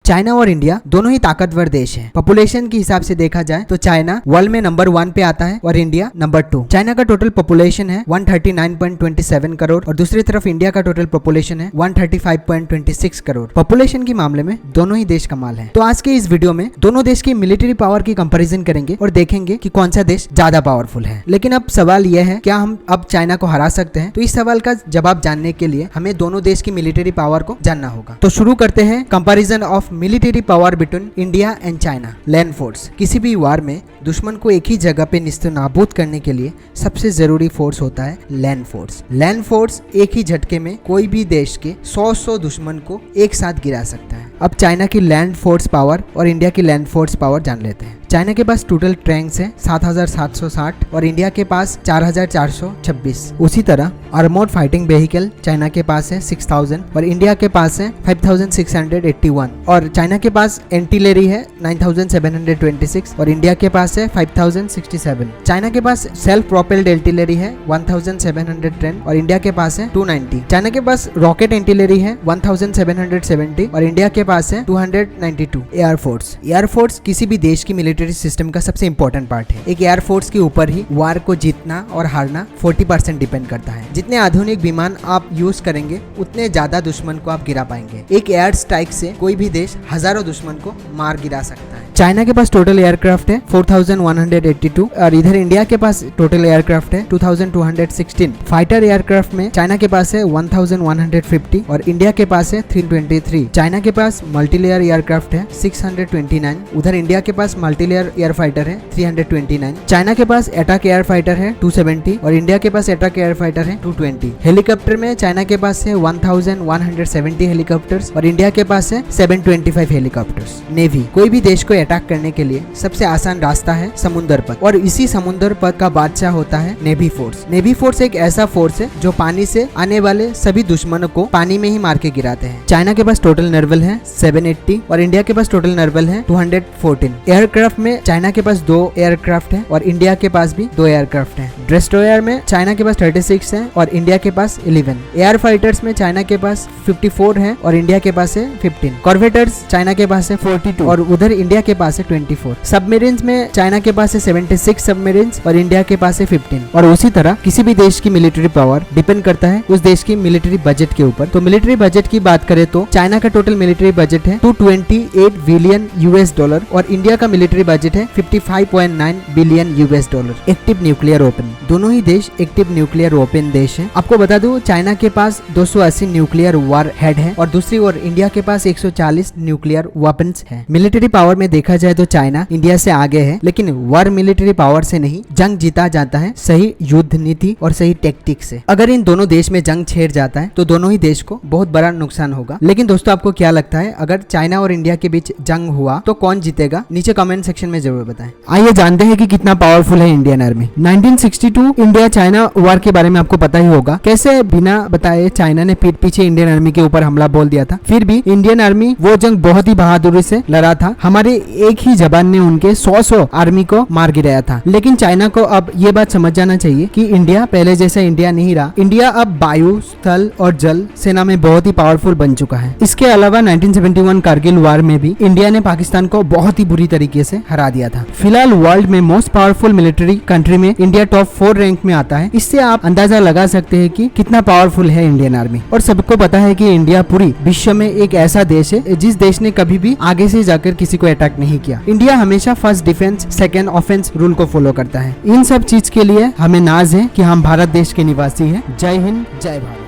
China और India दोनों ही ताकतवर देश हैं। पॉपुलेशन के हिसाब से देखा जाए तो चाइना वर्ल्ड में नंबर 1 पे आता है और इंडिया नंबर 2। चाइना का टोटल पॉपुलेशन है 139.27 करोड़ और दूसरी तरफ इंडिया का टोटल पॉपुलेशन है 135.26 करोड़। पॉपुलेशन के मामले में दोनों ही देश कमाल है। तो आज के इस वीडियो में दोनों देश की मिलिट्री पावर की कंपैरिजन करेंगे और देखेंगे कि कौन सा देश ज्यादा पावरफुल है। लेकिन अब सवाल यह है, क्या हम अब चाइना को हरा सकते हैं? तो इस सवाल का जवाब जानने के लिए हमें दोनों देश की मिलिट्री पावर को जानना होगा। तो शुरू करते हैं comparison of military power between India and China. Land force. किसी भी वार में दुश्मन को एक ही जगह पे निस्तनाबूद करने के लिए सबसे जरूरी फोर्स होता है लैंड फोर्स। लैंड फोर्स एक ही झटके में कोई भी देश के 100 दुश्मन को एक साथ गिरा सकता है। अब चाइना की लैंड फोर्स पावर और इंडिया की लैंड फोर्स पावर जान लेते हैं। चाइना के पास टोटल टैंक्स है 7760 और इंडिया के पास 4426। उसी तरह आर्मोर्ड फाइटिंग व्हीकल चाइना के पास है 6000 और इंडिया के पास है 5681 और चाइना के पास एंटीलेरी है 9726 और इंडिया के पास है 5067। चाइना के पास सेल्फ प्रोपेल्ड एंटीलेरी है 1710 और इंडिया के पास है 290। चाइना के पास रॉकेट एंटीलेरी है 1770 और इंडिया के पास है 292। एयरफोर्स। एयरफोर्स किसी भी देश की मिलिट्री सिस्टम का सबसे इंपॉर्टेंट पार्ट है। एक एयरफोर्स के ऊपर ही वार को जीतना और हारना 40% डिपेंड करता है। जितने आधुनिक विमान आप यूज करेंगे उतने ज्यादा दुश्मन को आप गिरा पाएंगे। एक एयर स्ट्राइक से कोई भी देश हजारों दुश्मन को मार गिरा सकता है। चाइना के पास टोटल एयरक्राफ्ट है 4182 और इधर इंडिया के पास टोटल एयरक्राफ्ट है 2216। फाइटर एयरक्राफ्ट में चाइना के पास है 1150 और इंडिया के पास है 323। चाइना के पास मल्टीलेयर एयरक्राफ्ट है 629। उधर इंडिया के पास मल्टीलेयर एयर फाइटर है 329। चाइना के पास अटैक एयर फाइटर है 270 और इंडिया के पास अटैक एयर फाइटर है 220। हेलीकॉप्टर में चाइना के पास है 1170 हेलीकॉप्टर्स और इंडिया के पास है 725 हेलीकॉप्टर्स। नेवी। कोई भी देश को अटैक करने के लिए सबसे आसान रास्ता है समुद्र पथ और इसी समुद्र पथ का बादशाह होता है नेवी फोर्स। नेवी फोर्स एक ऐसा फोर्स है जो पानी से आने वाले सभी दुश्मनों को पानी में ही मार के गिराते हैं। चाइना के पास टोटल नर्वल है 780 और इंडिया के पास टोटल नर्वल है 214। एयरक्राफ्ट में चाइना के पास 2 एयरक्राफ्ट है और इंडिया के पास भी 2 एयरक्राफ्ट है। डिस्ट्रॉयर में चाइना के पास 36 है और इंडिया के पास 11। एयर फाइटर्स में चाइना के पास 54 है और इंडिया के पास है 15। कॉर्वेटर्स चाइना के पास है 42 और उधर इंडिया के पास है 24। सबमरीन्स में चाइना के पास है 76 सबमरीन्स और इंडिया के पास है 15। और उसी तरह किसी भी देश की मिलिट्री पावर डिपेंड करता है उस देश की मिलिट्री बजट के ऊपर। तो मिलिट्री बजट की बात करें तो चाइना का टोटल मिलिट्री बजट है 228 बिलियन $US और इंडिया का मिलिट्री बजट है 55.9 बिलियन $। Active nuclear weapon. दोनों ही देश एक्टिव न्यूक्लियर वेपन देश हैं। आपको बता दूं, चाइना के पास 280 न्यूक्लियर वार हेड है और दूसरी ओर इंडिया के पास 140 न्यूक्लियर वेपन्स है। मिलिट्री पावर में देखा जाए तो चाइना इंडिया से आगे है, लेकिन वार मिलिट्री पावर से नहीं, जंग जीता जाता है सही युद्ध नीति और सही टेक्टिक से। अगर इन दोनों देश में जंग छेड़ जाता है तो दोनों ही देश को बहुत बड़ा नुकसान होगा। लेकिन दोस्तों, आपको क्या लगता है, अगर चाइना और इंडिया के बीच जंग हुआ तो कौन जीतेगा? नीचे कमेंट सेक्शन में जरूर बताएं। आइए जानते हैं कि कितना पावरफुल है Indian army. 1962 India China war के बारे में आपको पता ही होगा। कैसे बिना बताए चाइना ने पीठ पीछे इंडियन आर्मी के ऊपर हमला बोल दिया था। फिर भी इंडियन आर्मी वो जंग बहुत ही बहादुरी से लड़ा था। हमारे एक ही जवान ने उनके 100 आर्मी को मार गिराया था। लेकिन चाइना को अब ये बात समझ जाना चाहिए कि इंडिया पहले जैसा इंडिया नहीं रहा। इंडिया अब वायु, स्थल और जल सेना में बहुत ही पावरफुल बन चुका है। इसके अलावा 1971 कारगिल वार में भी इंडिया ने पाकिस्तान को बहुत ही बुरी तरीके से हरा दिया था। फिलहाल वर्ल्ड में मोस्ट पावरफुल मिलिट्री कंट्री में इंडिया टॉप 4 रैंक में आता है। इससे आप अंदाजा लगा सकते हैं कि कितना पावरफुल है इंडियन आर्मी। और सबको पता है कि इंडिया पूरी विश्व में एक ऐसा देश है जिस देश ने कभी भी आगे से जाकर किसी को अटैक नहीं किया। इंडिया हमेशा first defence second offence rule को फॉलो करता है। इन सब चीज के लिए हमें नाज है कि हम भारत देश के निवासी हैं। जय हिंद, जय भारत।